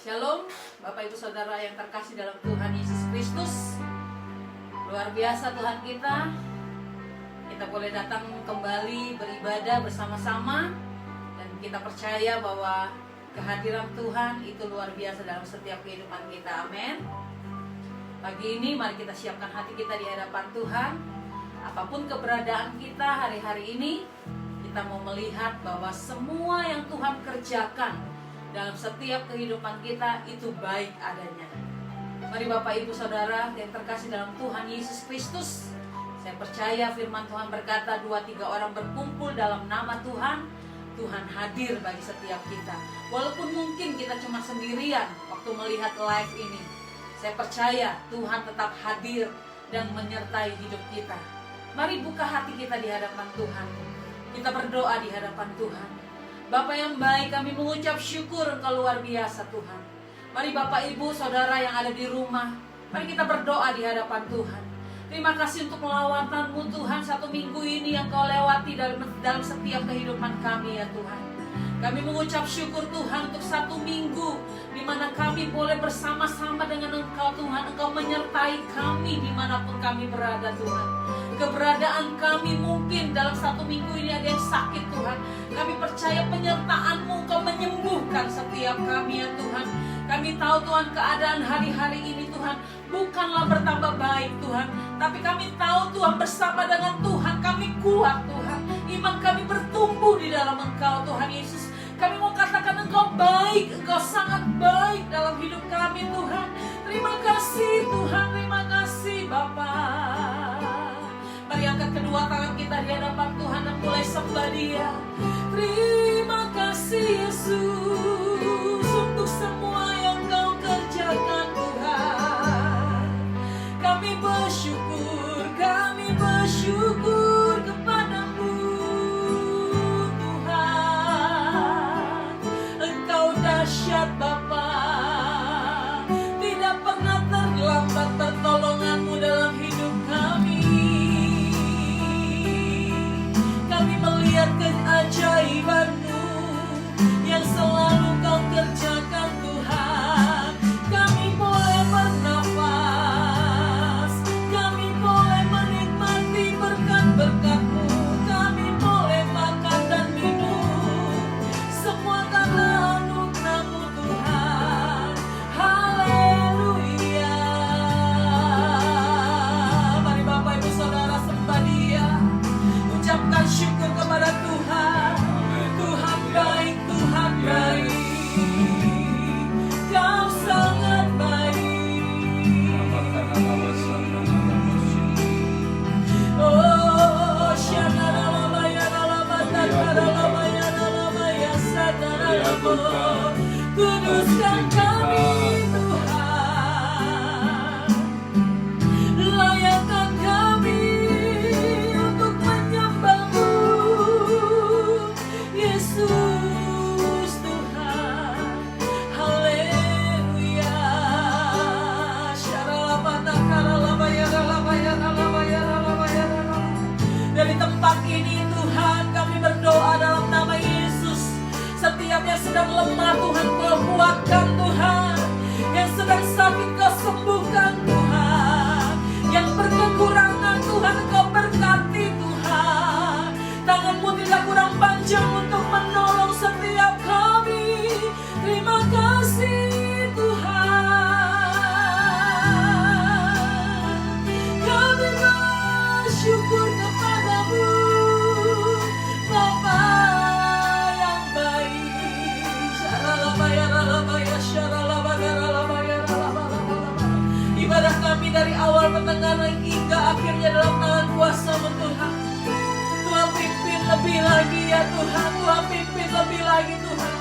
Shalom, Bapak Ibu Saudara yang terkasih dalam Tuhan Yesus Kristus. Luar biasa Tuhan kita. Kita boleh datang kembali beribadah bersama-sama. Dan kita percaya bahwa kehadiran Tuhan itu luar biasa dalam setiap kehidupan kita. Amin. Pagi ini mari kita siapkan hati kita di hadapan Tuhan. Apapun keberadaan kita hari-hari ini, kita mau melihat bahwa semua yang Tuhan kerjakan dalam setiap kehidupan kita itu baik adanya. Mari Bapak Ibu Saudara yang terkasih dalam Tuhan Yesus Kristus, saya percaya firman Tuhan berkata 2-3 orang berkumpul dalam nama Tuhan, Tuhan hadir bagi setiap kita. Walaupun mungkin kita cuma sendirian waktu melihat live ini, saya percaya Tuhan tetap hadir dan menyertai hidup kita. Mari buka hati kita di hadapan Tuhan. Kita berdoa di hadapan Tuhan. Bapa yang baik, kami mengucap syukur Engkau luar biasa Tuhan. Mari Bapak Ibu Saudara yang ada di rumah, mari kita berdoa di hadapan Tuhan. Terima kasih untuk lawatan-Mu Tuhan, satu minggu ini yang Kau lewati dalam setiap kehidupan kami ya Tuhan. Kami mengucap syukur Tuhan untuk satu minggu di mana kami boleh bersama-sama dengan Engkau Tuhan. Engkau menyertai kami dimanapun kami berada Tuhan. Keberadaan kami mungkin dalam satu minggu ini ada yang sakit Tuhan. Kami percaya penyertaan-Mu, Engkau menyembuhkan setiap kami ya Tuhan. Kami tahu Tuhan keadaan hari-hari ini Tuhan bukanlah bertambah baik Tuhan, tapi kami tahu Tuhan bersama dengan Tuhan kami kuat Tuhan. Iman kami bertumbuh di dalam Engkau Tuhan Yesus. Kami mau katakan Engkau baik, Engkau sangat baik dalam hidup kami Tuhan. Terima kasih Tuhan, terima kasih Bapa. Mari angkat kedua tangan kita di hadapan Tuhan dan mulai sembah Dia. Terima kasih Yesus untuk semua yang Kau kerjakan Tuhan. Kami bersyukur kepadamu Tuhan. Engkau dahsyat Bapa, tidak pernah terlambat pertolongan-Mu dalam hidup kami. Kami melihat keajaiban-Mu yang selalu Kau kerjakan Tuhan. Kami boleh bernafas, kami boleh menikmati berkat-berkat-Mu, kami boleh makan dan minum, semua karena anugerah-Mu Tuhan. Haleluya. Mari Bapak Ibu Saudara sembah Dia, ucapkan syukur kepada Tuhan. Tuhan baik, Tuhan baik, Kau sangat baik. Oh, kuduskan kami Tuhan, layakkan kami untuk menyembah-Mu Yesus Tuhan. Haleluya. Dari tempat ini Tuhan kami berdoa dalam nama Yesus. Setiap yang sedang lemah Tuhan Kau kuatkan Tuhan. Yang sedang sakit Kau sembuhkan Tuhan. Yang berkekurangan Tuhan Kau berkati Tuhan. Tangan-Mu tidak kurang panjang untuk menolong setiap kami. Terima kasih Tuhan. Kami bersyukur kepadamu Bapa yang baik. Ibadah kami dari awal pertengahan hingga akhirnya dalam tangan kuasa-Mu Tuhan. Tuhan pimpin lebih lagi ya Tuhan, Tuhan pimpin lebih lagi Tuhan,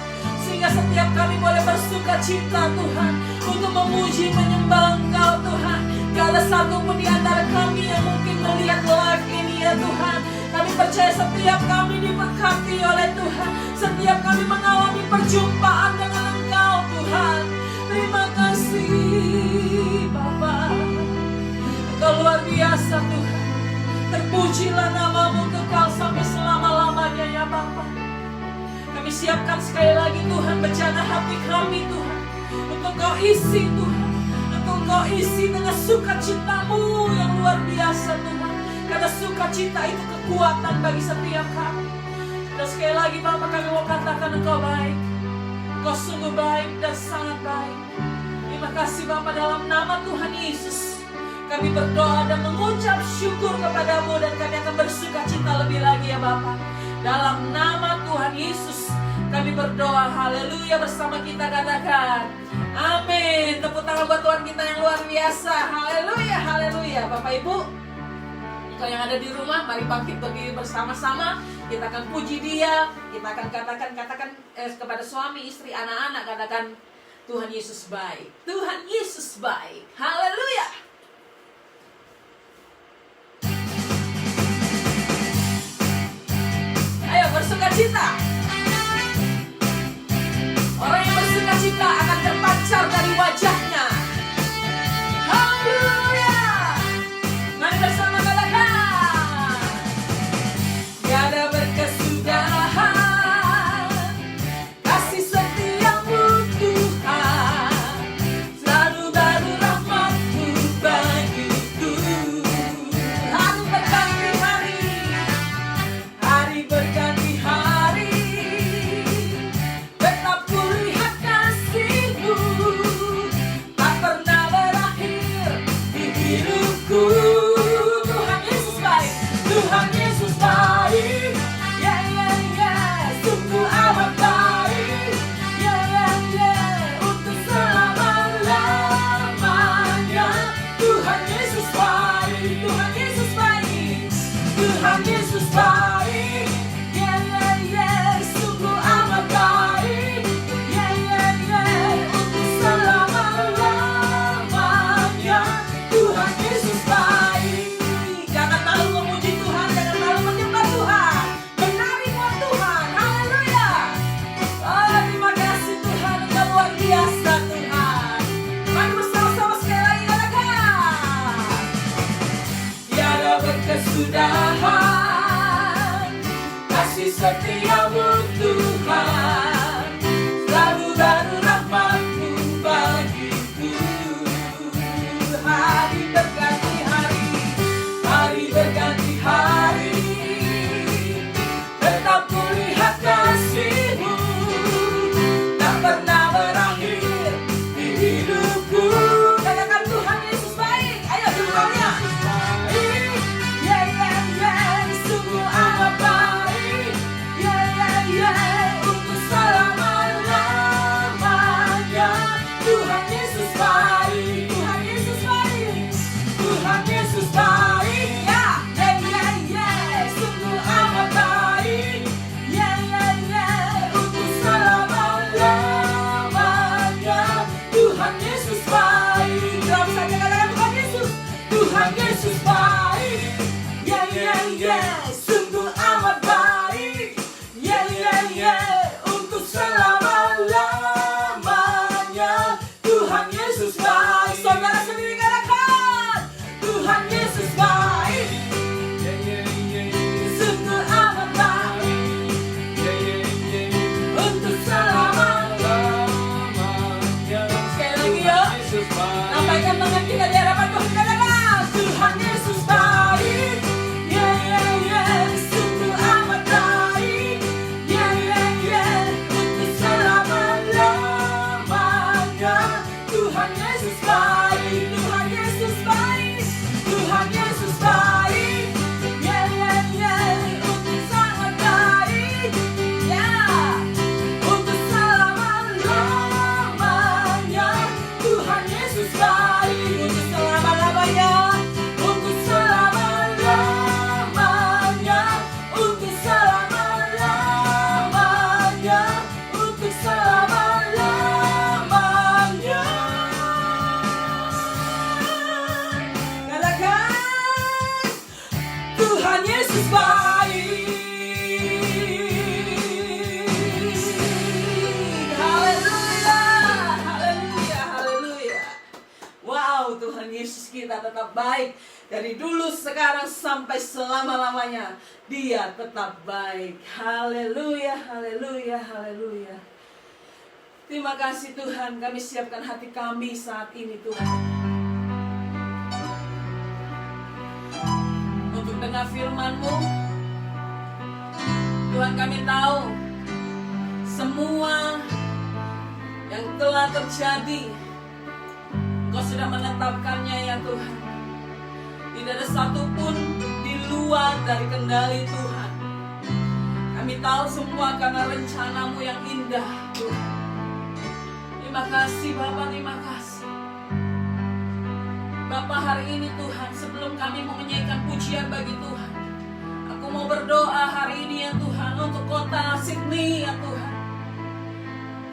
sehingga setiap kami boleh bersuka cita Tuhan untuk memuji menyembah Engkau Tuhan. Gak ada satupun di antara kami yang mungkin melihat live ini ya Tuhan. Kami percaya setiap kami diberkati oleh Tuhan. Setiap kami mengalami perjumpaan dengan Engkau Tuhan. Terima kasih Bapa, Engkau luar biasa Tuhan. Terpujilah nama-Mu kekal sampai selama-lamanya ya Bapa. Kami siapkan sekali lagi Tuhan bejana hati kami Tuhan, untuk Kau isi Tuhan, untuk Kau isi dengan sukacita-Mu yang luar biasa Tuhan. Karena sukacita itu kekuatan bagi setiap kami. Dan sekali lagi Bapak, kami mau katakan Engkau baik, Engkau sungguh baik dan sangat baik. Terima kasih Bapak, dalam nama Tuhan Yesus kami berdoa dan mengucap syukur kepadamu, dan kami akan bersukacita lebih lagi ya Bapak. Dalam nama Tuhan Yesus kami berdoa, haleluya. Bersama kita katakan amin. Tepuk tangan buat Tuhan kita yang luar biasa. Haleluya, haleluya. Bapak Ibu, engkau yang ada di rumah, mari bangkit berdiri bersama-sama. Kita akan puji Dia. Kita akan katakan kepada suami, istri, anak-anak, katakan Tuhan Yesus baik. Tuhan Yesus baik. Haleluya. Ayo bersukacita. Orang yang bersukacita akan terpancar dari wajahnya. Haleluya. Mari bersama katakan, tiada berkesudahan kasih setiamu Tuhan, selalu baru rahmat-Mu bagiku. Hari berganti hari, hari berganti hari, tetap kulihat kasih-Mu, tak pernah berakhir di hidupku. Tuhan Yesus baik, Tuhan Yesus baik, yeah, yeah, yeah, sungguh amat baik, yeah, yeah, yeah, untuk selama-lamanya. Tuhan Yesus baik, Tuhan Yesus baik, Tuhan Yesus baik, yeah, yeah, yeah, sungguh amat baik, yeah, yeah, yeah, untuk selama-lamanya. Tuhan Yesus baik. Jangan malu memuji Tuhan, jangan malu menyembah Tuhan. Menari buat Tuhan, haleluya. Oh, terima kasih Tuhan, Engkau luar biasa Tuhan. Mari bersama-sama sekali lagi katakan, tiada berkesudahan kasih setiamu Tuhan, selalu baru rahmat-Mu bagiku. Hari berganti hari, hari berganti hari, tetap kulihat kasih-Mu, tak pernah berakhir di hidupku. Katakan Tuhan Yesus baik. Ayo semuanya. Yeah, yeah, yeah, sungguh amat baik, yeah, yeah, yeah, untuk selama-lamanya. Tuhan Yesus baik, Tuhan Yesus baik, Tuhan Yesus baik, ya, yeah, yeah, yeah, sungguh amat baik, yeah, yeah, yeah, untuk selama-lamanya. Tuhan Yesus baik. Dalam saja katakan Tuhan Yesus, Tuhan Yesus baik, yeah, yeah, yeah, sungguh amat baik, yeah, yeah, yeah, untuk selama-lamanya. Tuhan Yesus baik. Saudara sendiri katakan, Tuhan Yesus baik, sungguh amat baik, untuk selama-lamanya. Sekali lagi ya, lambaikan tangan kita di hadapan Tuhan, katakan Tuhan Yesus baik, yeah, yeah, yeah, sungguh amat baik, yeah, yeah, yeah, untuk selama-lamanya. Tuhan Yesus baik, Tuhan Yesus baik, Tuhan Yesus baik, yeah, yeah, yeah, untuk sangat baik, yeah, untuk selama-lamanya. Tuhan Yesus baik, untuk selama-lamanya, untuk selama-lamanya, untuk selama-lamanya, untuk selama-lamanya. Katakan Tuhan Yesus baik. Haleluya, haleluya, haleluya. Wow, Tuhan Yesus kita tetap baik. Dari dulu, sekarang, sampai selama-lamanya. Dia tetap baik. Haleluya, haleluya, haleluya. Terima kasih Tuhan, kami siapkan hati kami saat ini Tuhan, untuk dengar firman-Mu. Tuhan, kami tahu semua yang telah terjadi Engkau sudah menetapkannya ya Tuhan. Tidak ada satupun di luar dari kendali Tuhan. Kami tahu semua karena rencana-Mu yang indah Tuhan. Terima kasih Bapa, terima kasih Bapa. Hari ini Tuhan, sebelum kami mau menyanyikan pujian bagi Tuhan, aku mau berdoa hari ini ya Tuhan, untuk kota Sydney ya Tuhan.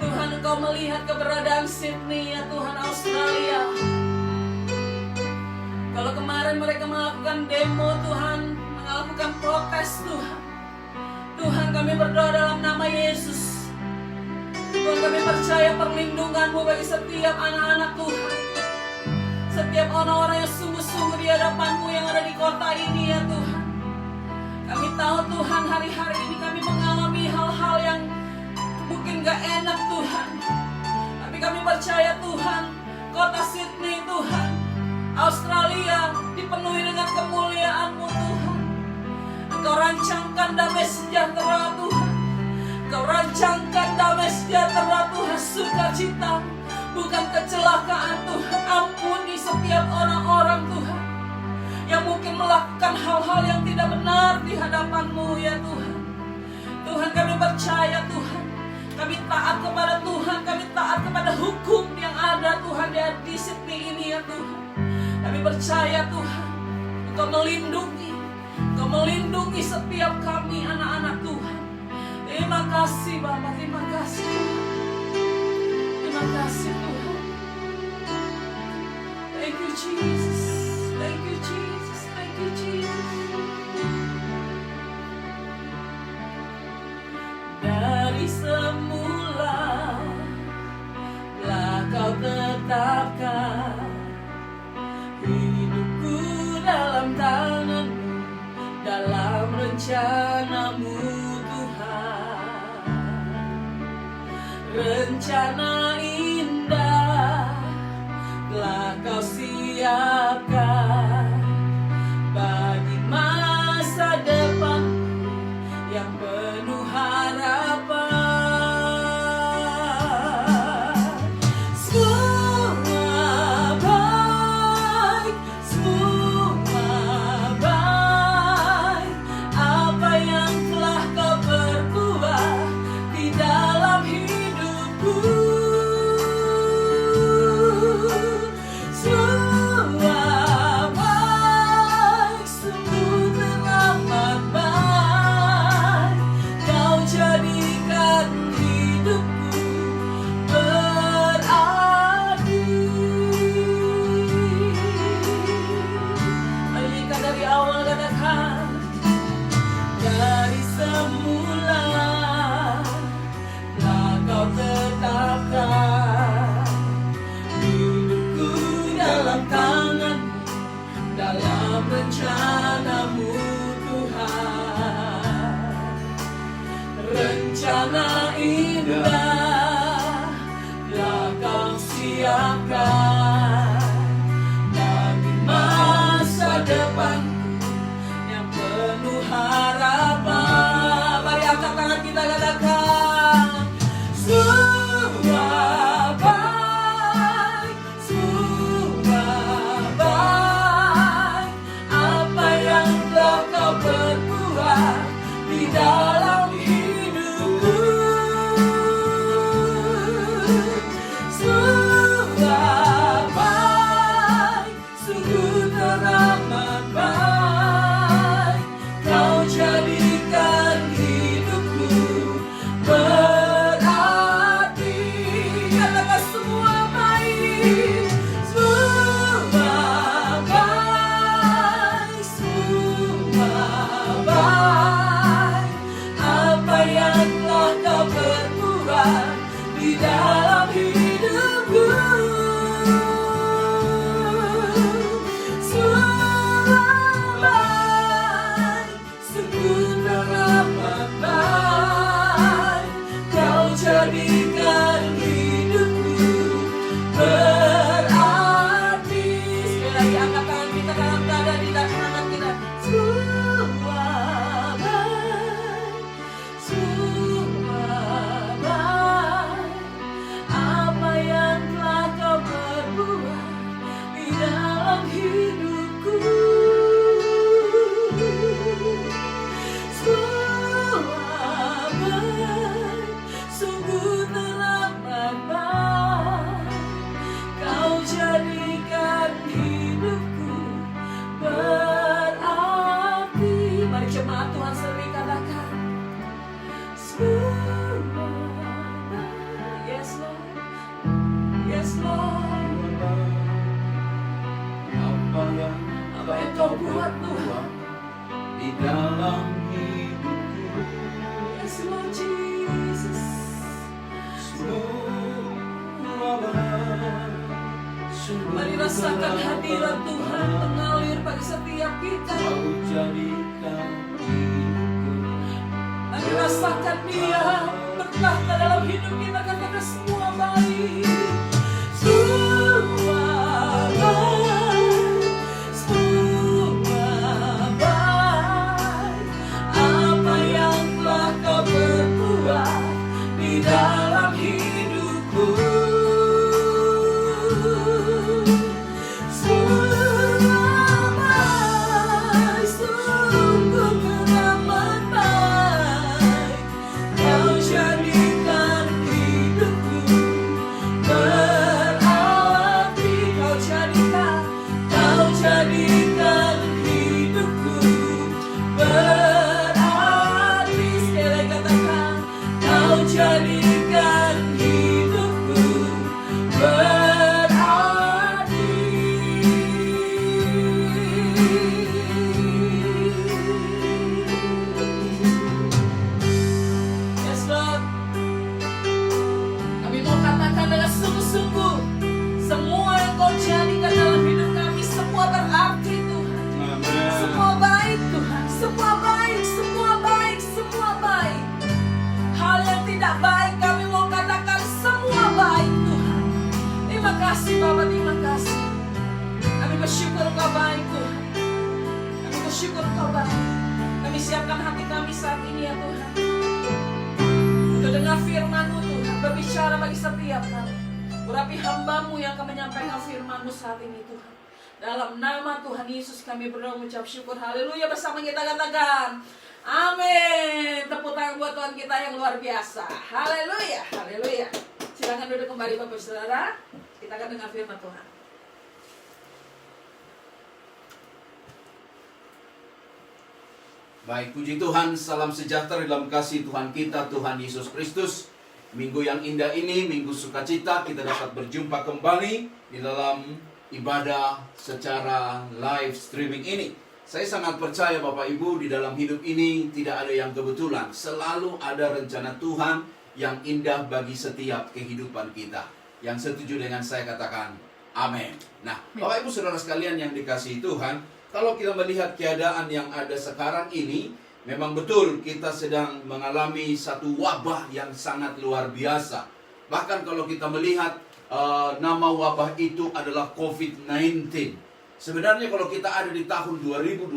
Tuhan, Engkau melihat keberadaan Sydney ya Tuhan, Australia. Kalau kemarin mereka melakukan demo Tuhan, melakukan protes Tuhan, Tuhan kami berdoa dalam nama Yesus. Tuhan, kami percaya perlindungan-Mu bagi setiap anak-anak Tuhan, setiap orang-orang yang sungguh-sungguh di hadapan-Mu yang ada di kota ini ya Tuhan. Kami tahu Tuhan, hari-hari ini kami mengalami hal-hal yang mungkin gak enak Tuhan, tapi kami percaya Tuhan, kota Sydney Tuhan, Australia dipenuhi dengan kemuliaan-Mu Tuhan. Engkau rancangkan damai sejahtera Tuhan. Engkau rancangkan damai sejahtera Tuhan, sukacita, bukan kecelakaan Tuhan. Ampuni setiap orang-orang Tuhan yang mungkin melakukan hal-hal yang tidak benar di hadapan-Mu ya Tuhan. Tuhan, kami percaya Tuhan, kami taat kepada Tuhan, kami taat kepada hukum yang ada Tuhan di Sydney ini ya Tuhan. Kami percaya Tuhan, Engkau melindungi setiap kami anak-anak Tuhan. Terima kasih Bapa, terima kasih Tuhan. Terima kasih Tuhan. Thank you Jesus, thank you Jesus, thank you Jesus. Dari semula telah Kau tetapkan hidupku dalam tangan-Mu, dalam rencana-Mu Tuhan. Rencana indah telah Kau siapkan bagi masa depan yang penuh harapan. Rencana-Mu Tuhan, rencana indah telah Kau siapkan bagi masa depanku yang penuh harapan. Mari angkat tangan kita, katakan semua baik, semua baik. Apa yang telah Kau perbuat di dalam hidupku, semua baik, sungguh teramat baik. Kau jadikan hidupku berarti. Katakan semua baik, semua baik, semua baik. Anugerah Tuhan mengalir bagi setiap kita. Kau jadikan hidupku. Kami rasakan Dia bertahta dalam hidup kita. Katakan semua baik. Semua baik. Semua baik. Apa yang telah Kau berbuat di dalam hidupku. Bapa, terima kasih. Kami bersyukur Kau baik Tuhan. Kami bersyukur Kau baik. Kami siapkan hati kami saat ini ya Tuhan, untuk dengar firman-Mu Tuhan, berbicara bagi setiap kami. Urapi hamba-Mu yang akan menyampaikan firman-Mu saat ini Tuhan. Dalam nama Tuhan Yesus kami berdoa mengucap syukur. Haleluya. Bersama kita katakan amin. Tepuk tangan buat Tuhan kita yang luar biasa. Haleluya. Haleluya. Silakan duduk kembali Bapak Saudara. Kita akan dengar firman Tuhan. Baik, puji Tuhan, salam sejahtera dalam kasih Tuhan kita, Tuhan Yesus Kristus. Minggu yang indah ini, minggu sukacita, kita dapat berjumpa kembali di dalam ibadah secara live streaming ini. Saya sangat percaya Bapak Ibu, di dalam hidup ini tidak ada yang kebetulan. Selalu ada rencana Tuhan yang indah bagi setiap kehidupan kita. Yang setuju dengan saya katakan amin. Nah, Bapak Ibu Saudara sekalian yang dikasihi Tuhan, kalau kita melihat keadaan yang ada sekarang ini, memang betul kita sedang mengalami satu wabah yang sangat luar biasa. Bahkan kalau kita melihat nama wabah itu adalah COVID-19. Sebenarnya kalau kita ada di tahun 2021,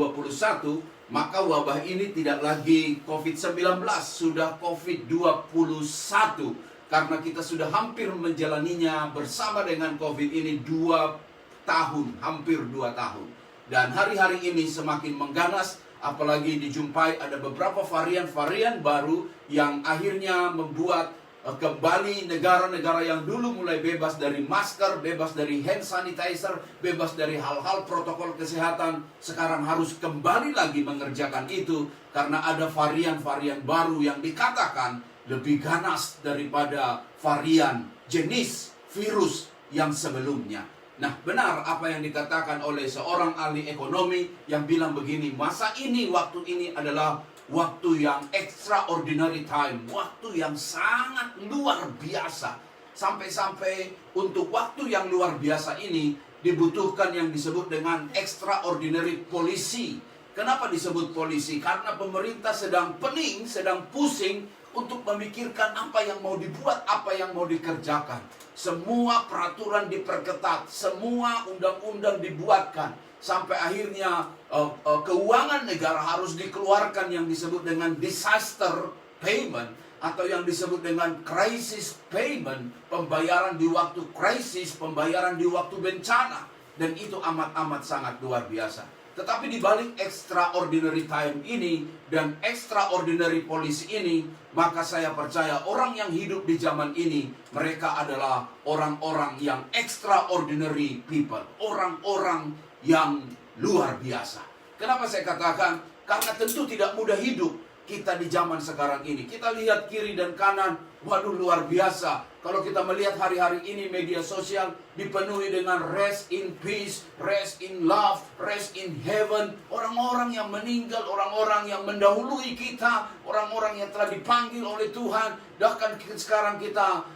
maka wabah ini tidak lagi COVID-19, sudah COVID-21. Karena kita sudah hampir menjalaninya bersama dengan COVID ini 2 tahun, hampir 2 tahun. Dan hari-hari ini semakin mengganas, apalagi dijumpai ada beberapa varian-varian baru yang akhirnya membuat kembali negara-negara yang dulu mulai bebas dari masker, bebas dari hand sanitizer, bebas dari hal-hal protokol kesehatan, sekarang harus kembali lagi mengerjakan itu karena ada varian-varian baru yang dikatakan lebih ganas daripada varian jenis virus yang sebelumnya. Nah, benar apa yang dikatakan oleh seorang ahli ekonomi yang bilang begini, masa ini, waktu ini adalah waktu yang extraordinary time, waktu yang sangat luar biasa. Sampai-sampai untuk waktu yang luar biasa ini dibutuhkan yang disebut dengan extraordinary policy. Kenapa disebut polisi? Karena pemerintah sedang pening, sedang pusing untuk memikirkan apa yang mau dibuat, apa yang mau dikerjakan. Semua peraturan diperketat, semua undang-undang dibuatkan. Sampai akhirnya keuangan negara harus dikeluarkan yang disebut dengan disaster payment, atau yang disebut dengan crisis payment, pembayaran di waktu krisis, pembayaran di waktu bencana. Dan itu amat-amat sangat luar biasa. Tetapi di balik extraordinary time ini dan extraordinary policy ini, maka saya percaya orang yang hidup di zaman ini, mereka adalah orang-orang yang extraordinary people, orang-orang yang luar biasa. Kenapa saya katakan? Karena tentu tidak mudah hidup kita di zaman sekarang ini. Kita lihat kiri dan kanan, waduh luar biasa. Kalau kita melihat hari-hari ini media sosial dipenuhi dengan rest in peace, rest in love, rest in heaven. Orang-orang yang meninggal, orang-orang yang mendahului kita, orang-orang yang telah dipanggil oleh Tuhan. Bahkan sekarang kita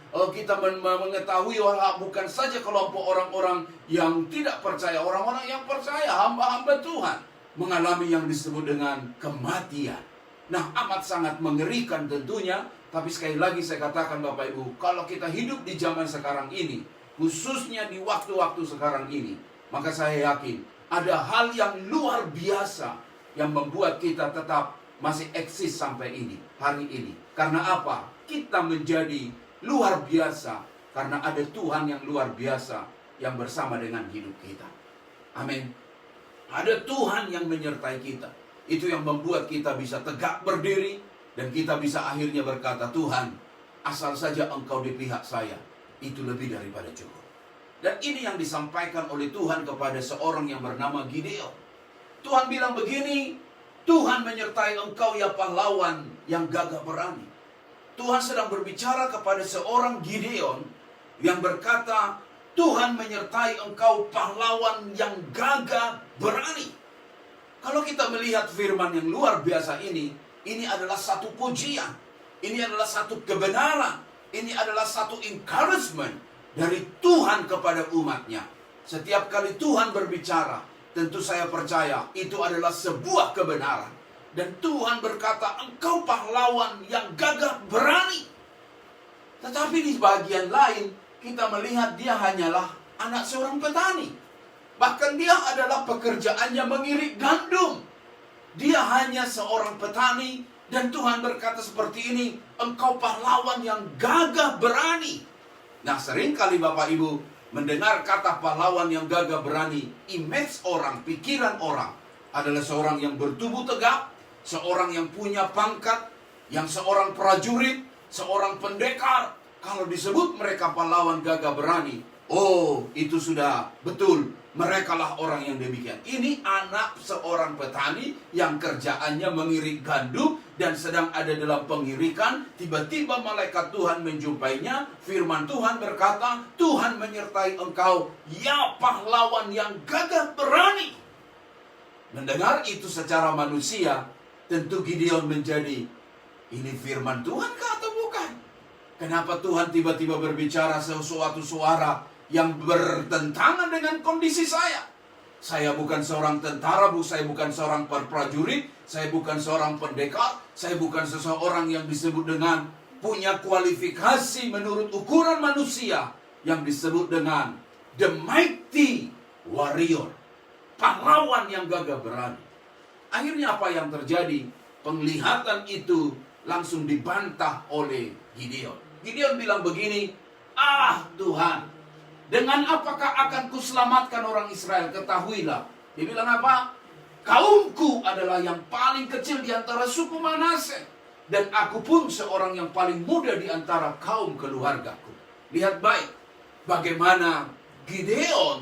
mengetahui bukan saja kelompok orang-orang yang tidak percaya, orang-orang yang percaya, hamba-hamba Tuhan mengalami yang disebut dengan kematian. Nah, amat sangat mengerikan tentunya. Tapi sekali lagi saya katakan Bapak Ibu, kalau kita hidup di zaman sekarang ini, khususnya di waktu-waktu sekarang ini, maka saya yakin ada hal yang luar biasa yang membuat kita tetap masih eksis sampai hari ini. Karena apa? Kita menjadi luar biasa karena ada Tuhan yang luar biasa yang bersama dengan hidup kita. Amin. Ada Tuhan yang menyertai kita. Itu yang membuat kita bisa tegak berdiri. Dan kita bisa akhirnya berkata, Tuhan, asal saja Engkau di pihak saya, itu lebih daripada cukup. Dan ini yang disampaikan oleh Tuhan kepada seorang yang bernama Gideon. Tuhan bilang begini, Tuhan menyertai engkau ya pahlawan yang gagah berani. Tuhan sedang berbicara kepada seorang Gideon yang berkata, Tuhan menyertai engkau pahlawan yang gagah berani. Kalau kita melihat firman yang luar biasa ini adalah satu pujian. Ini adalah satu kebenaran. Ini adalah satu encouragement dari Tuhan kepada umatnya. Setiap kali Tuhan berbicara, tentu saya percaya itu adalah sebuah kebenaran. Dan Tuhan berkata, engkau pahlawan yang gagah berani. Tetapi di bagian lain, kita melihat dia hanyalah anak seorang petani. Bahkan dia adalah pekerjaannya mengirik gandum. Dia hanya seorang petani dan Tuhan berkata seperti ini, engkau pahlawan yang gagah berani. Nah, sering kali Bapak Ibu mendengar kata pahlawan yang gagah berani, image orang, pikiran orang adalah seorang yang bertubuh tegap, seorang yang punya pangkat, yang seorang prajurit, seorang pendekar. Kalau disebut mereka pahlawan gagah berani, oh, itu sudah betul. Merekalah orang yang demikian. Ini anak seorang petani yang kerjaannya mengirik gandum dan sedang ada dalam pengirikan. Tiba-tiba malaikat Tuhan menjumpainya. Firman Tuhan berkata, Tuhan menyertai engkau, ya pahlawan yang gagah berani. Mendengar itu secara manusia, tentu Gideon menjadi, ini firman Tuhan kah atau bukan? Kenapa Tuhan tiba-tiba berbicara sesuatu suara yang bertentangan dengan kondisi saya? Saya bukan seorang tentara, saya bukan seorang prajurit, saya bukan seorang pendekar, saya bukan seseorang yang disebut dengan punya kualifikasi menurut ukuran manusia yang disebut dengan the mighty warrior, pahlawan yang gagah berani. Akhirnya apa yang terjadi? Penglihatan itu langsung dibantah oleh Gideon. Gideon bilang begini, Tuhan, dengan apakah akan kuselamatkan orang Israel? Ketahuilah. Dia bilang apa? Kaumku adalah yang paling kecil di antara suku Manase. Dan aku pun seorang yang paling muda di antara kaum keluargaku. Lihat baik. Bagaimana Gideon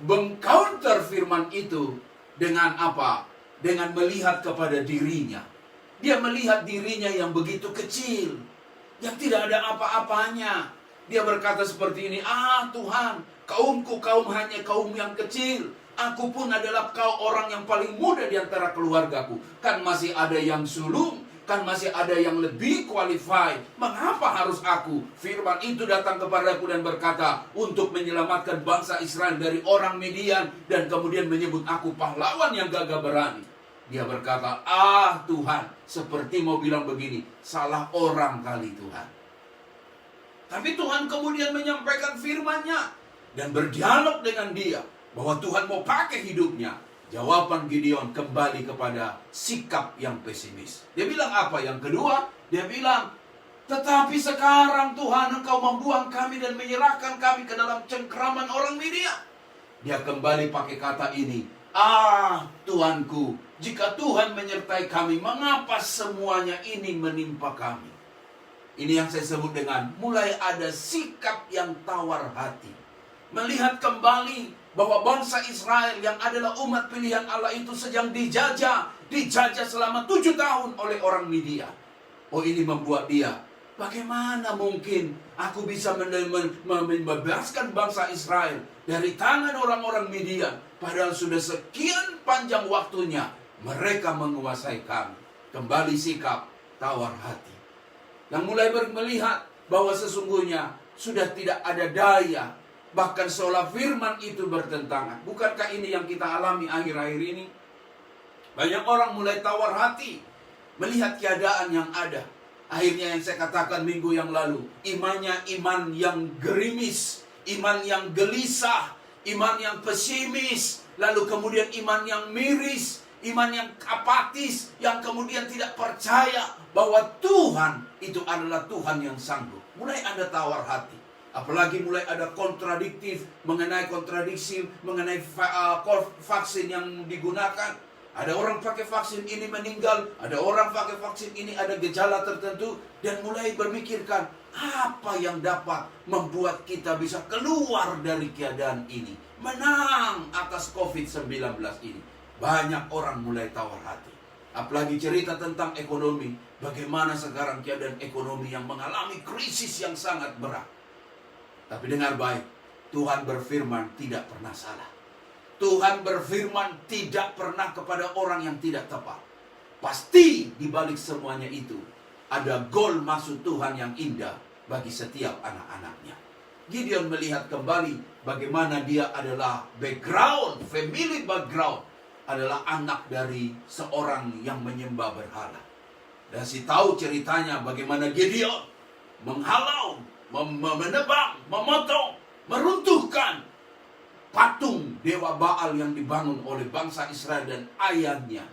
mengcounter firman itu dengan apa? Dengan melihat kepada dirinya. Dia melihat dirinya yang begitu kecil. Yang tidak ada apa-apanya. Dia berkata seperti ini, Tuhan, kaumku hanya kaum yang kecil. Aku pun adalah orang yang paling muda di antara keluargaku. Kan masih ada yang sulung, kan masih ada yang lebih qualified. Mengapa harus aku? Firman itu datang kepadaku dan berkata, untuk menyelamatkan bangsa Israel dari orang Midian. Dan kemudian menyebut aku pahlawan yang gagah berani. Dia berkata, Tuhan, seperti mau bilang begini, salah orang kali Tuhan. Tapi Tuhan kemudian menyampaikan firman-Nya dan berdialog dengan dia bahwa Tuhan mau pakai hidupnya. Jawaban Gideon kembali kepada sikap yang pesimis. Dia bilang apa? Yang kedua, dia bilang, tetapi sekarang Tuhan engkau membuang kami dan menyerahkan kami ke dalam cengkraman orang Midian. Dia kembali pakai kata ini, Tuanku, jika Tuhan menyertai kami, mengapa semuanya ini menimpa kami? Ini yang saya sebut dengan mulai ada sikap yang tawar hati. Melihat kembali bahwa bangsa Israel yang adalah umat pilihan Allah itu sedang dijajah selama 7 tahun oleh orang Midian. Oh, ini membuat dia, bagaimana mungkin aku bisa membebaskan bangsa Israel dari tangan orang-orang Midian, padahal sudah sekian panjang waktunya mereka menguasai kami. Kembali sikap tawar hati. Yang mulai melihat bahwa sesungguhnya sudah tidak ada daya, bahkan seolah firman itu bertentangan. Bukankah ini yang kita alami akhir-akhir ini? Banyak orang mulai tawar hati melihat keadaan yang ada. Akhirnya yang saya katakan minggu yang lalu, imannya iman yang gerimis, iman yang gelisah, iman yang pesimis, lalu kemudian iman yang miris, iman yang apatis, yang kemudian tidak percaya bahwa Tuhan itu adalah Tuhan yang sanggup. Mulai ada tawar hati. Apalagi mulai ada kontradiktif mengenai vaksin yang digunakan. Ada orang pakai vaksin ini meninggal, ada orang pakai vaksin ini ada gejala tertentu, dan mulai berpikirkan apa yang dapat membuat kita bisa keluar dari keadaan ini, menang atas COVID-19 ini. Banyak orang mulai tawar hati. Apalagi cerita tentang ekonomi, bagaimana sekarang keadaan ekonomi yang mengalami krisis yang sangat berat. Tapi dengar baik, Tuhan berfirman tidak pernah salah. Tuhan berfirman tidak pernah kepada orang yang tidak tepat. Pasti di balik semuanya itu ada goal maksud Tuhan yang indah bagi setiap anak-anaknya. Gideon melihat kembali bagaimana dia adalah background, family background, adalah anak dari seorang yang menyembah berhala. Dan si tahu ceritanya bagaimana Gideon menghalau, menebang, memotong, meruntuhkan patung dewa Baal yang dibangun oleh bangsa Israel dan ayahnya.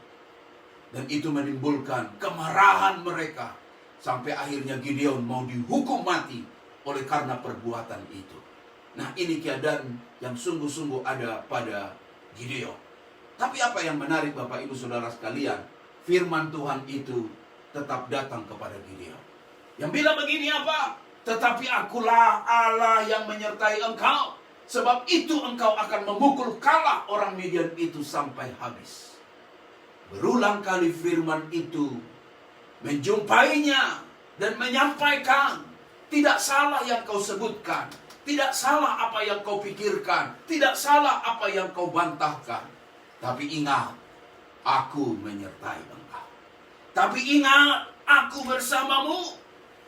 Dan itu menimbulkan kemarahan mereka. Sampai akhirnya Gideon mau dihukum mati oleh karena perbuatan itu. Nah, ini keadaan yang sungguh-sungguh ada pada Gideon. Tapi apa yang menarik Bapak Ibu Saudara sekalian, firman Tuhan itu tetap datang kepada Gideon. Yang bilang begini apa? Tetapi akulah Allah yang menyertai engkau. Sebab itu engkau akan memukul kalah orang Midian itu sampai habis. Berulang kali firman itu menjumpainya dan menyampaikan, tidak salah yang kau sebutkan, tidak salah apa yang kau pikirkan, tidak salah apa yang kau bantahkan. Tapi ingat, aku menyertai engkau. Tapi ingat, aku bersamamu.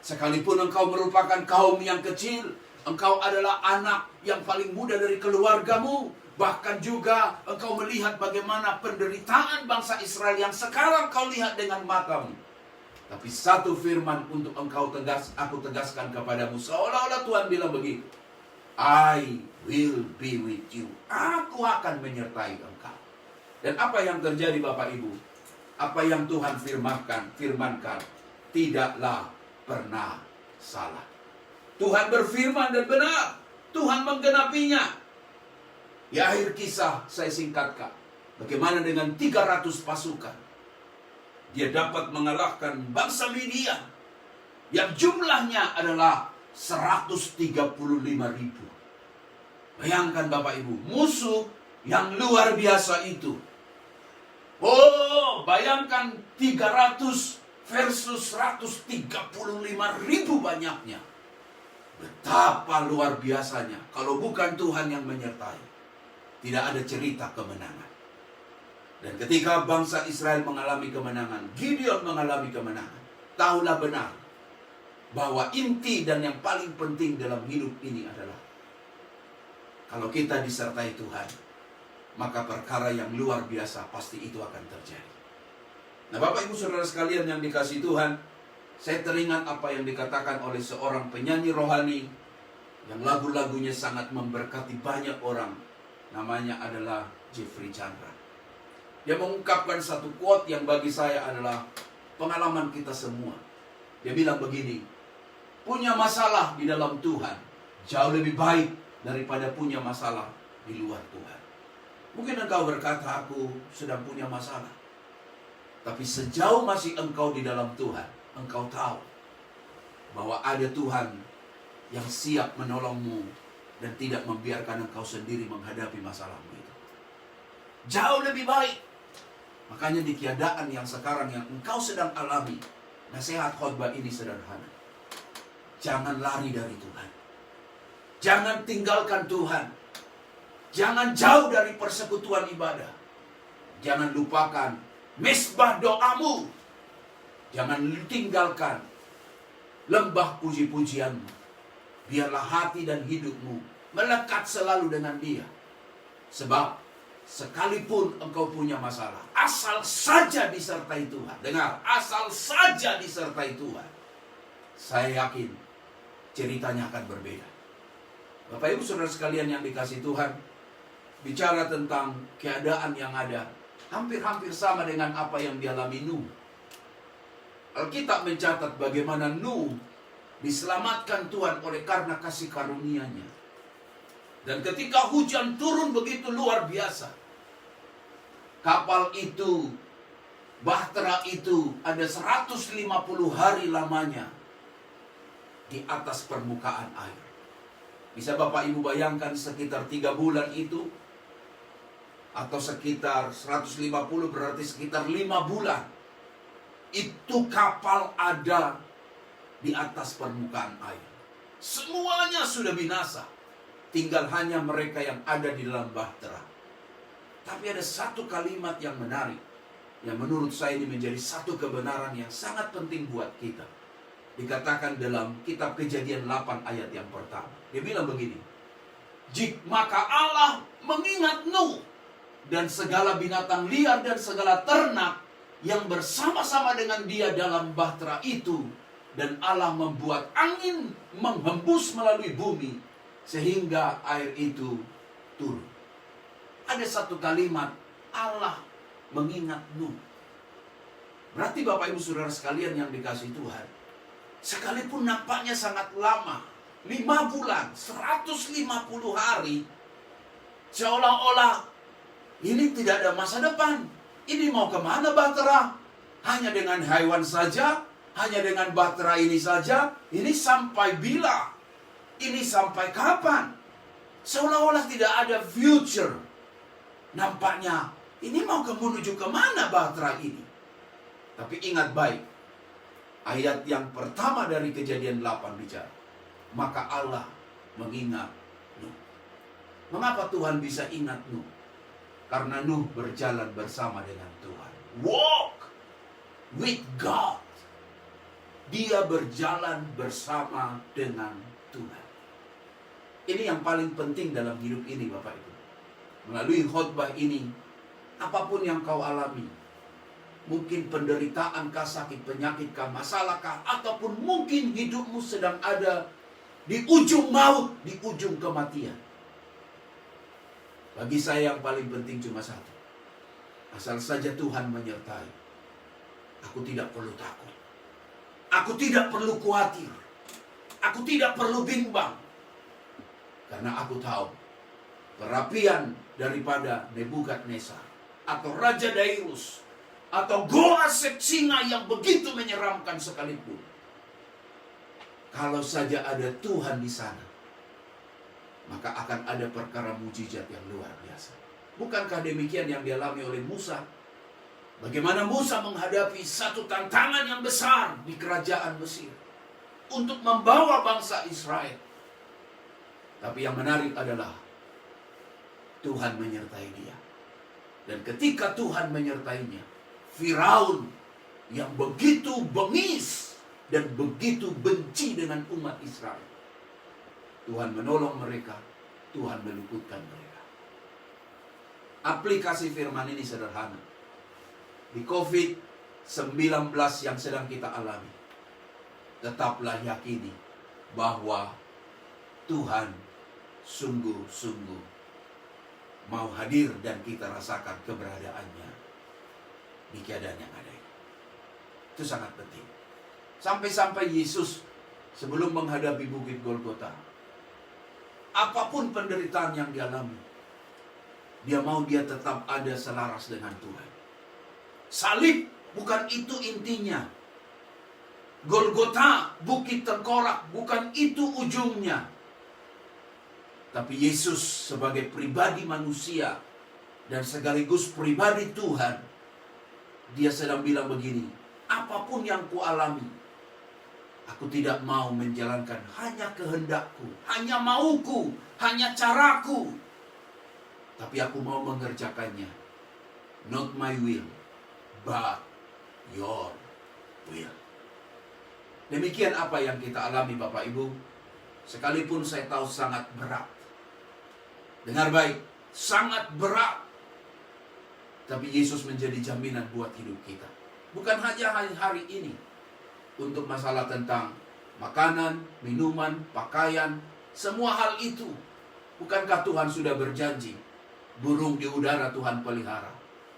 Sekalipun engkau merupakan kaum yang kecil, engkau adalah anak yang paling muda dari keluargamu. Bahkan juga engkau melihat bagaimana penderitaan bangsa Israel yang sekarang kau lihat dengan matamu. Tapi satu firman untuk engkau aku tegaskan kepadamu. Seolah-olah Tuhan bilang begitu. I will be with you. Aku akan menyertai engkau. Dan apa yang terjadi Bapak Ibu? Apa yang Tuhan firmankan tidaklah pernah salah. Tuhan berfirman dan benar. Tuhan menggenapinya. Di akhir kisah saya singkatkan. Bagaimana dengan 300 pasukan. Dia dapat mengalahkan bangsa Midian. Yang jumlahnya adalah 135.000. Bayangkan Bapak Ibu. Musuh yang luar biasa itu. Oh, bayangkan 300 versus 135.000 banyaknya. Betapa luar biasanya. Kalau bukan Tuhan yang menyertai, tidak ada cerita kemenangan. Dan ketika bangsa Israel mengalami kemenangan, Gideon mengalami kemenangan. Tahulah benar bahwa inti dan yang paling penting dalam hidup ini adalah kalau kita disertai Tuhan, maka perkara yang luar biasa pasti itu akan terjadi. Nah, Bapak Ibu Saudara sekalian yang dikasihi Tuhan, saya teringat apa yang dikatakan oleh seorang penyanyi rohani yang lagu-lagunya sangat memberkati banyak orang. Namanya adalah Jeffrey Chandra. Dia mengungkapkan satu quote yang bagi saya adalah pengalaman kita semua. Dia bilang begini, punya masalah di dalam Tuhan jauh lebih baik daripada punya masalah di luar Tuhan. Mungkin engkau berkata, aku sedang punya masalah. Tapi sejauh masih engkau di dalam Tuhan, engkau tahu bahwa ada Tuhan yang siap menolongmu dan tidak membiarkan engkau sendiri menghadapi masalahmu itu. Jauh lebih baik. Makanya di keadaan yang sekarang yang engkau sedang alami, nasihat khotbah ini sederhana. Jangan lari dari Tuhan. Jangan tinggalkan Tuhan. Jangan jauh dari persekutuan ibadah. Jangan lupakan mesbah doamu. Jangan tinggalkan lembah puji-pujianmu. Biarlah hati dan hidupmu melekat selalu dengan Dia. Sebab sekalipun engkau punya masalah, asal saja disertai Tuhan. Dengar, asal saja disertai Tuhan. Saya yakin ceritanya akan berbeda. Bapak Ibu Saudara sekalian yang dikasihi Tuhan, bicara tentang keadaan yang ada, hampir-hampir sama dengan apa yang dialami Nuh. Alkitab mencatat bagaimana Nuh diselamatkan Tuhan oleh karena kasih karunia-Nya. Dan ketika hujan turun begitu luar biasa, kapal itu, bahtera itu ada 150 hari lamanya di atas permukaan air. Bisa Bapak Ibu bayangkan sekitar 3 bulan itu, atau sekitar 150 berarti sekitar 5 bulan. Itu kapal ada di atas permukaan air. Semuanya sudah binasa. Tinggal hanya mereka yang ada di dalam bahtera. Tapi ada satu kalimat yang menarik, yang menurut saya ini menjadi satu kebenaran yang sangat penting buat kita. Dikatakan dalam kitab Kejadian 8 ayat yang pertama. Dia bilang begini, maka Allah mengingat Nuh dan segala binatang liar dan segala ternak yang bersama-sama dengan dia dalam bahtera itu. Dan Allah membuat angin menghembus melalui bumi sehingga air itu turun. Ada satu kalimat, Allah mengingat Nuh. Berarti Bapak Ibu Saudara sekalian yang dikasihi Tuhan, sekalipun nampaknya sangat lama, 5 bulan, 150 hari, seolah-olah ini tidak ada masa depan. Ini mau kemana bahtera? Hanya dengan hewan saja? Hanya dengan bahtera ini saja? Ini sampai bila? Ini sampai kapan? Seolah-olah tidak ada future. Nampaknya ini mau menuju kemana bahtera ini? Tapi ingat baik, ayat yang pertama dari Kejadian 8 bicara, maka Allah mengingat Nuh. Mengapa Tuhan bisa ingat Nuh? Karena Nuh berjalan bersama dengan Tuhan. Walk with God. Dia berjalan bersama dengan Tuhan. Ini yang paling penting dalam hidup ini Bapak Ibu. Melalui khotbah ini, apapun yang kau alami, mungkin penderitaan kah, sakit penyakit kah, masalah kah, ataupun mungkin hidupmu sedang ada di ujung maut, di ujung kematian. Bagi saya yang paling penting cuma satu. Asal saja Tuhan menyertai, aku tidak perlu takut. Aku tidak perlu khawatir. Aku tidak perlu bimbang. Karena aku tahu perapian daripada Nebukadnezar atau Raja Dairus atau Goa Singa yang begitu menyeramkan sekalipun, kalau saja ada Tuhan di sana, maka akan ada perkara mujizat yang luar biasa. Bukankah demikian yang dialami oleh Musa? Bagaimana Musa menghadapi satu tantangan yang besar di kerajaan Mesir untuk membawa bangsa Israel. Tapi yang menarik adalah Tuhan menyertai dia. Dan ketika Tuhan menyertainya, Firaun yang begitu bengis dan begitu benci dengan umat Israel, Tuhan menolong mereka, Tuhan meluputkan mereka. Aplikasi firman ini sederhana. Di COVID-19 yang sedang kita alami, tetaplah yakini bahwa Tuhan sungguh-sungguh mau hadir dan kita rasakan keberadaannya di keadaan yang ada ini. Itu sangat penting. Sampai-sampai Yesus sebelum menghadapi bukit Golgota, apapun penderitaan yang dialami, dia tetap ada selaras dengan Tuhan. Salib bukan itu intinya. Golgota, bukit tengkorak, bukan itu ujungnya. Tapi Yesus sebagai pribadi manusia dan sekaligus pribadi Tuhan, dia sedang bilang begini, apapun yang kualami, aku tidak mau menjalankan hanya kehendakku, hanya mauku, hanya caraku. Tapi aku mau mengerjakannya. Not my will, but your will. Demikian apa yang kita alami Bapak Ibu. Sekalipun saya tahu sangat berat. Dengar baik, sangat berat. Tapi Yesus menjadi jaminan buat hidup kita. Bukan hanya hari ini. Untuk masalah tentang makanan, minuman, pakaian, semua hal itu. Bukankah Tuhan sudah berjanji? Burung di udara Tuhan pelihara.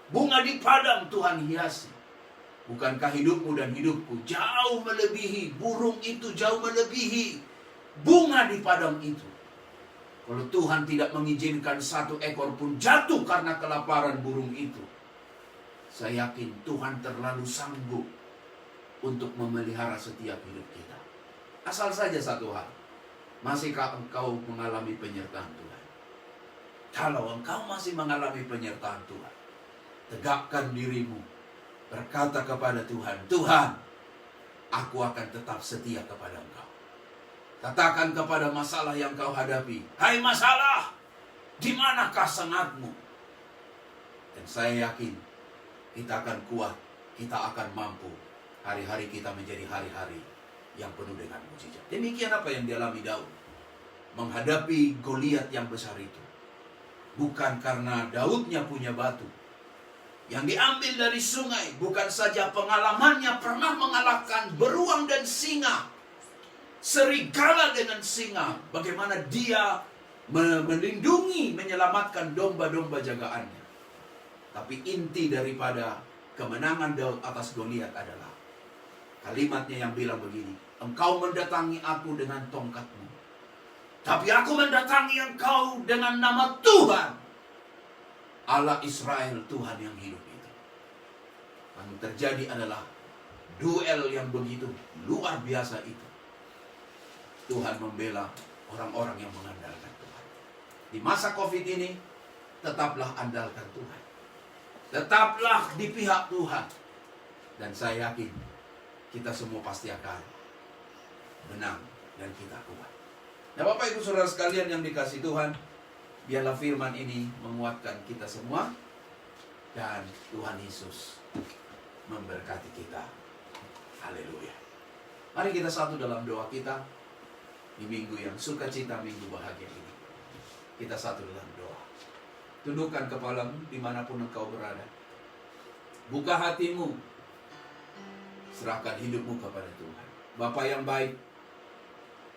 Bunga di padang Tuhan hiasi. Bukankah hidupmu dan hidupku jauh melebihi burung itu, jauh melebihi bunga di padang itu. Kalau Tuhan tidak mengizinkan satu ekor pun jatuh karena kelaparan burung itu, saya yakin Tuhan terlalu sanggup untuk memelihara setiap hidup kita. Asal saja satu hal, masihkah engkau mengalami penyertaan Tuhan? Kalau engkau masih mengalami penyertaan Tuhan, tegakkan dirimu, berkata kepada Tuhan, Tuhan, aku akan tetap setia kepada engkau. Katakan kepada masalah yang kau hadapi, hai masalah, di manakah sengatmu? Dan saya yakin, kita akan kuat, kita akan mampu. Hari-hari kita menjadi hari-hari yang penuh dengan mukjizat. Demikian apa yang dialami Daud menghadapi Goliat yang besar itu. Bukan karena Daudnya punya batu yang diambil dari sungai. Bukan saja pengalamannya pernah mengalahkan beruang dan singa, serigala dengan singa. Bagaimana dia melindungi, menyelamatkan domba-domba jagaannya. Tapi inti daripada kemenangan Daud atas Goliat adalah kalimatnya yang bilang begini, engkau mendatangi aku dengan tongkatmu, tapi aku mendatangi engkau dengan nama Tuhan, Allah Israel, Tuhan yang hidup itu. Yang terjadi adalah duel yang begitu luar biasa itu. Tuhan membela orang-orang yang mengandalkan Tuhan. Di masa COVID ini, tetaplah andalkan Tuhan. Tetaplah di pihak Tuhan. Dan saya yakin, kita semua pasti akan menang dan kita kuat. Nah Bapak Ibu Saudara sekalian yang dikasihi Tuhan, biarlah firman ini menguatkan kita semua. Dan Tuhan Yesus memberkati kita. Haleluya. Mari kita satu dalam doa kita di minggu yang sukacita, minggu bahagia ini. Kita satu dalam doa. Tundukkan kepalamu dimanapun engkau berada. Buka hatimu. Serahkan hidupmu kepada Tuhan. Bapa yang baik,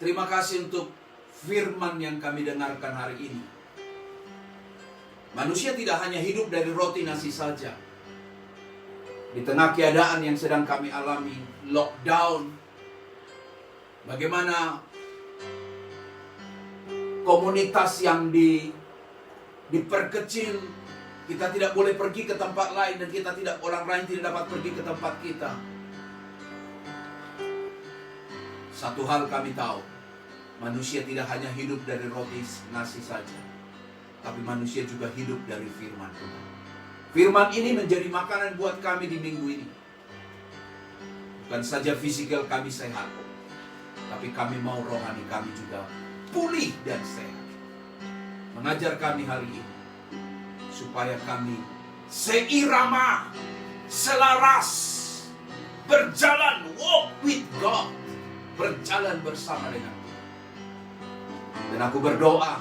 terima kasih untuk firman yang kami dengarkan hari ini. Manusia tidak hanya hidup dari roti nasi saja. Di tengah keadaan yang sedang kami alami, lockdown, bagaimana komunitas yang diperkecil, kita tidak boleh pergi ke tempat lain, dan orang lain tidak dapat pergi ke tempat kita. Satu hal kami tahu, manusia tidak hanya hidup dari roti nasi saja, tapi manusia juga hidup dari firman Tuhan. Firman ini menjadi makanan buat kami di minggu ini. Bukan saja fisikal kami sehat, tapi kami mau rohani kami juga pulih dan sehat. Mengajar kami hari ini, supaya kami seirama, selaras, berjalan, walk with God, berjalan bersama dengan Tuhan. Dan aku berdoa,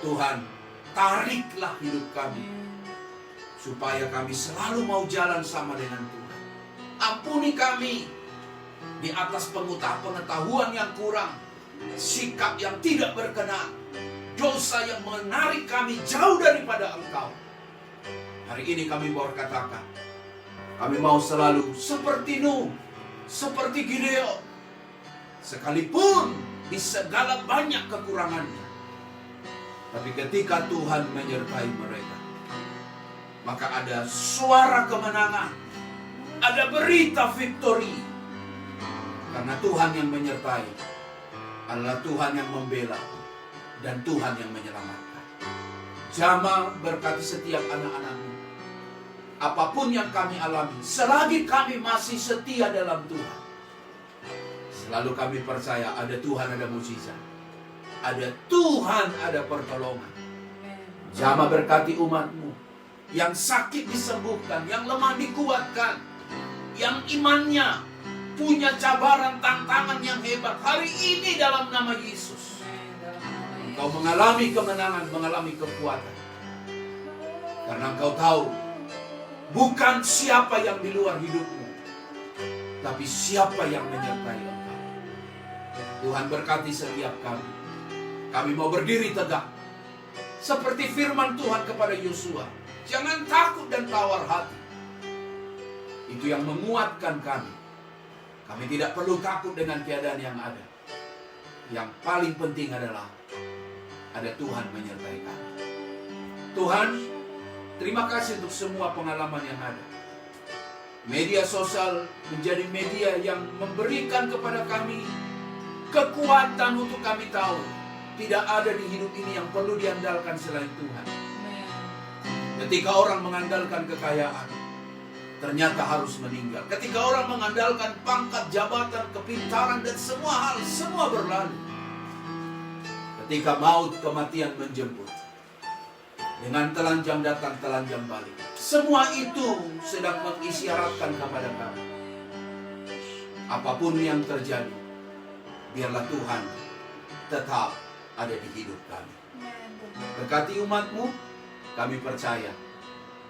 Tuhan, tariklah hidup kami, supaya kami selalu mau jalan sama dengan Tuhan. Ampuni kami di atas pengetahuan yang kurang, sikap yang tidak berkenan, dosa yang menarik kami jauh daripada Engkau. Hari ini kami mau katakan, kami mau selalu seperti Nuh, seperti Gideon, sekalipun di segala banyak kekurangannya, tapi ketika Tuhan menyertai mereka, maka ada suara kemenangan, ada berita victory. Karena Tuhan yang menyertai adalah Tuhan yang membela. dan Tuhan yang menyelamatkan. Jamah berkati setiap anak-anakmu. Apapun yang kami alami, selagi kami masih setia dalam Tuhan, selalu kami percaya ada Tuhan, ada mukjizat. Ada Tuhan, ada pertolongan. Jamah berkati umatmu. Yang sakit disembuhkan, yang lemah dikuatkan, yang imannya punya cabaran tantangan yang hebat hari ini dalam nama Yesus. Engkau mengalami kemenangan, mengalami kekuatan. Karena engkau tahu, bukan siapa yang di luar hidupmu, tapi siapa yang menyertai engkau. Tuhan berkati setiap kami. Kami mau berdiri tegak. Seperti firman Tuhan kepada Yosua. Jangan takut dan tawar hati. Itu yang menguatkan kami. Kami tidak perlu takut dengan keadaan yang ada. Yang paling penting adalah ada Tuhan menyertai kami. Tuhan, terima kasih untuk semua pengalaman yang ada. Media sosial menjadi media yang memberikan kepada kami kekuatan untuk kami tahu tidak ada di hidup ini yang perlu diandalkan selain Tuhan. Ketika orang mengandalkan kekayaan, ternyata harus meninggal. Ketika orang mengandalkan pangkat, jabatan, kepintaran, dan semua hal, semua berlalu. Ketika maut, kematian menjemput, dengan telanjang datang, telanjang balik. Semua itu sedang mengisyaratkan kepada kami. Apapun yang terjadi, biarlah Tuhan tetap ada di hidup kami. Berkati umatmu, kami percaya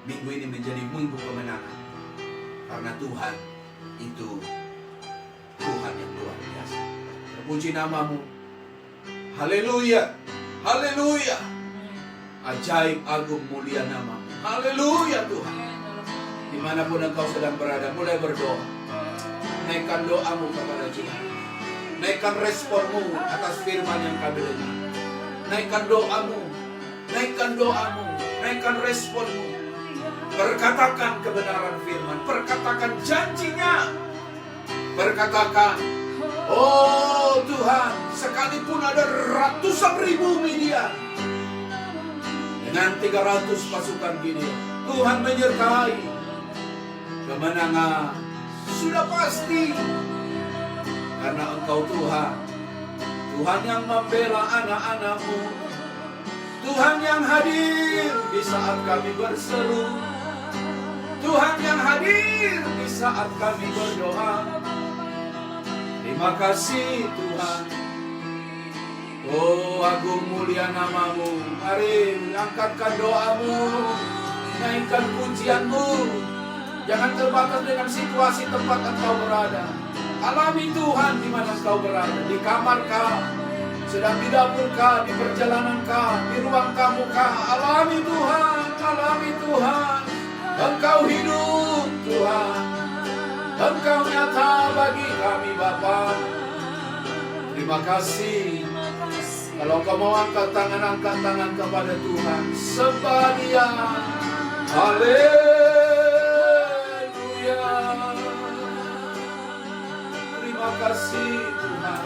minggu ini menjadi minggu kemenangan. Karena Tuhan itu Tuhan yang luar biasa. Terpuji namamu. Haleluya. Haleluya. Ajaib, agung, mulia namamu. Haleluya Tuhan. Dimanapun engkau sedang berada, mulai berdoa. Naikkan doamu kepada Tuhan. Naikkan responmu atas firman yang kami dengar. Naikkan doamu. Naikkan doamu. Naikkan responmu. Perkatakan kebenaran firman. Perkatakan janjinya. Perkatakan, oh Tuhan, sekalipun ada ratusan ribu Midian dengan 300 pasukan Gideon, Tuhan menyertai. Kemenangan sudah pasti. Karena engkau Tuhan. Tuhan yang membela anak-anakmu. Tuhan yang hadir di saat kami berseru. Tuhan yang hadir di saat kami berdoa. Terima kasih Tuhan. Oh, agung mulia namamu. Mari angkatkan doamu. Naikkan pujianmu. Jangan terbatas dengan situasi tempat engkau berada. Alami Tuhan di mana engkau berada. Di kamar kah, sedang di dapur kah, di perjalanan kah, di ruang tamu kah. Alami Tuhan. Alami Tuhan. Engkau hidup Tuhan. Engkau nyata bagi kami Bapa. Terima kasih. Kalau kau mau angkat tangan kepada Tuhan. Sembah Dia. Haleluya. Terima kasih Tuhan.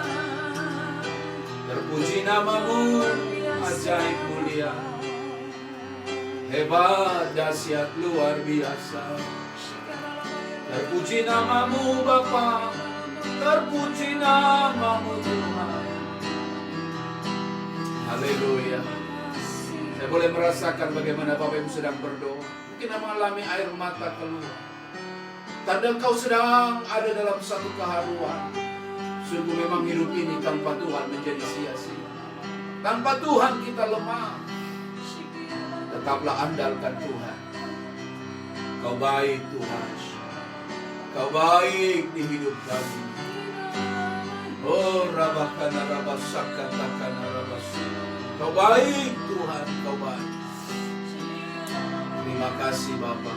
Terpuji namamu. Ajaib mulia. Hebat, dahsyat, luar biasa. Terpuji namamu Bapa. Terpuji namamu Tuhan. Haleluya. Saya boleh merasakan bagaimana Bapak Ibu sedang berdoa. Mungkin mengalami air mata keluar. Tanda engkau sedang ada dalam satu keharuan. Sungguh memang hidup ini tanpa Tuhan menjadi sia-sia. Tanpa Tuhan kita lemah. Tetaplah andalkan Tuhan. Kau baik Tuhan. Kau baik di hidup kami. Oh rabakana rabasakana rabasana. Kau baik Tuhan, kau baik. Terima kasih Bapa.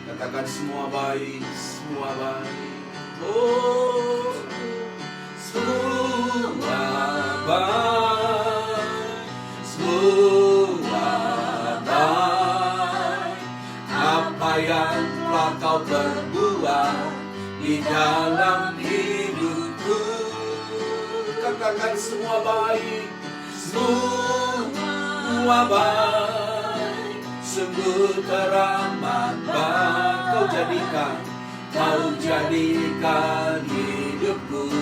Katakan semua baik, semua baik. Oh, semua baik, semua baik. Apa yang telah kau perbuat di dalam hidupku. Katakan semua baik. semua baik, sungguh teramat baik. Kau jadikan hidupku.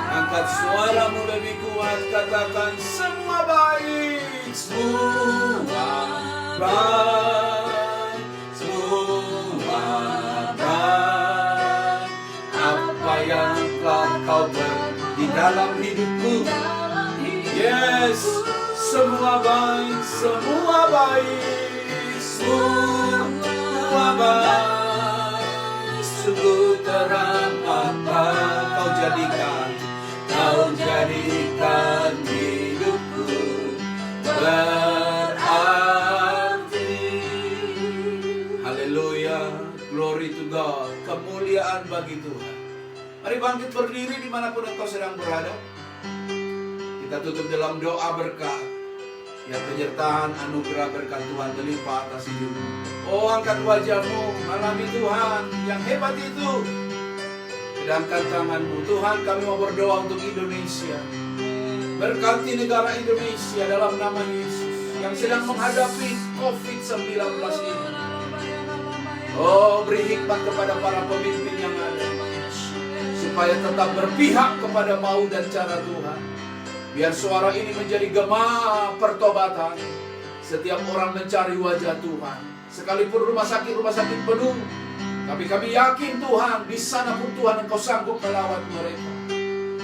Angkat suaramu lebih kuat, katakan semua baik, semua baik, semua baik. Apa yang telah kau beri di dalam hidupku, yes, semua baik, semua baik, semua baik. Sungguh teramat baik. Kau jadikan hidupku berarti. Haleluya, glory to God. Kemuliaan bagi Tuhan. Mari bangkit berdiri dimanapun engkau sedang berada. Kita tutup dalam doa berkat. Ya, penyertaan anugerah berkat Tuhan terlimpah atas hidupmu. Oh, angkat wajahmu, alami Tuhan yang hebat itu. Kedangkan tanganmu. Tuhan, kami mau berdoa untuk Indonesia. Berkati negara Indonesia dalam nama Yesus yang sedang menghadapi COVID-19 ini. Oh, beri hikmat kepada para pemimpin yang ada, supaya tetap berpihak kepada mau dan cara Tuhan. Biar suara ini menjadi gema pertobatan. Setiap orang mencari wajah Tuhan. Sekalipun rumah sakit penuh, tapi kami yakin Tuhan, di sana pun Tuhan Engkau sanggup melawat mereka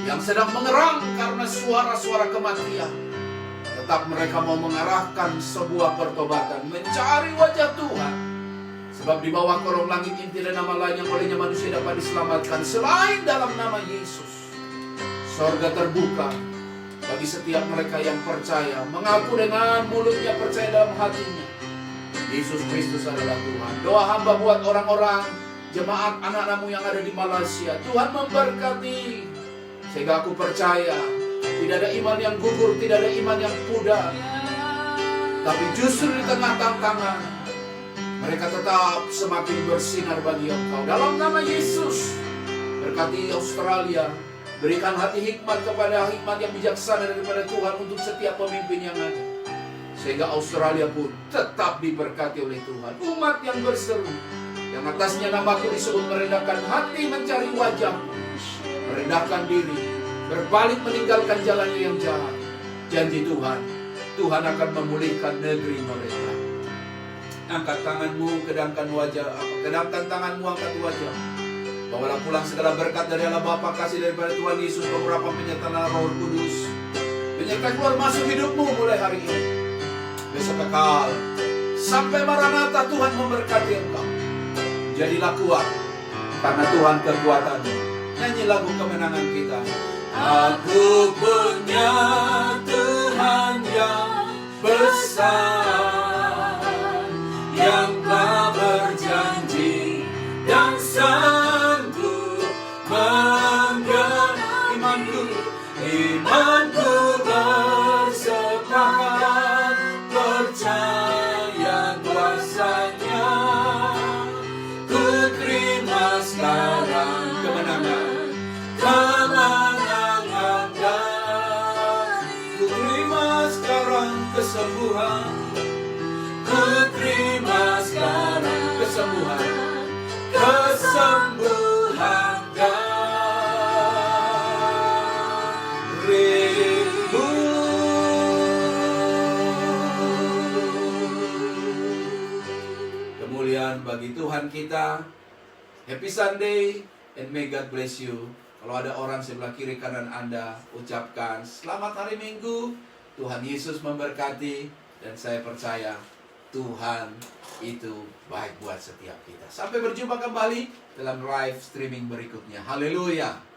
yang sedang mengerang karena suara-suara kematian. Tetap mereka mau mengarahkan sebuah pertobatan, mencari wajah Tuhan. Sebab di bawah kolong langit ini tidak nama lain yang olehnya manusia dapat diselamatkan selain dalam nama Yesus. Sorga terbuka bagi setiap mereka yang percaya, mengaku dengan mulutnya, percaya dalam hatinya Yesus Kristus adalah Tuhan. Doa hamba buat orang-orang jemaat anak-anakmu yang ada di Malaysia. Tuhan memberkati, sehingga aku percaya tidak ada iman yang gugur, tidak ada iman yang pudar, tapi justru di tengah tantangan mereka tetap semakin bersinar bagi Engkau. Dalam nama Yesus, berkati Australia. Berikan hati hikmat kepada hikmat yang bijaksana daripada Tuhan untuk setiap pemimpin yang ada. Sehingga Australia pun tetap diberkati oleh Tuhan. Umat yang berseru, yang atasnya namaku disebut, merendahkan hati mencari wajah, merendahkan diri, berbalik meninggalkan jalannya yang jahat. Janji Tuhan, Tuhan akan memulihkan negeri mereka. Angkat tanganmu, kedangkan tanganmu, angkat wajah. Bawalah pulang segala berkat dari Allah Bapa, kasih daripada Tuhan Yesus, beberapa penyertaan Roh Kudus, menyertai keluar masuk hidupmu mulai hari ini, besok kekal, sampai Maranatha. Tuhan memberkati engkau. Jadilah kuat, karena Tuhan kekuatanmu. Nyanyi lagu kemenangan kita. Aku punya Tuhan yang besar, yang telah berjanji dan sanggup memberi. Imanku bersepakat, percaya kuasanya. Ku terima sekarang kemenangan dari. Ku terima sekarang kesembuhan. Ku terima sekarang kesembuhan darimu. Kemuliaan bagi Tuhan kita. Happy Sunday and may God bless you. Kalau ada orang sebelah kiri kanan Anda, ucapkan selamat hari Minggu. Tuhan Yesus memberkati, dan saya percaya Tuhan itu baik buat setiap kita. Sampai berjumpa kembali dalam live streaming berikutnya. Haleluya.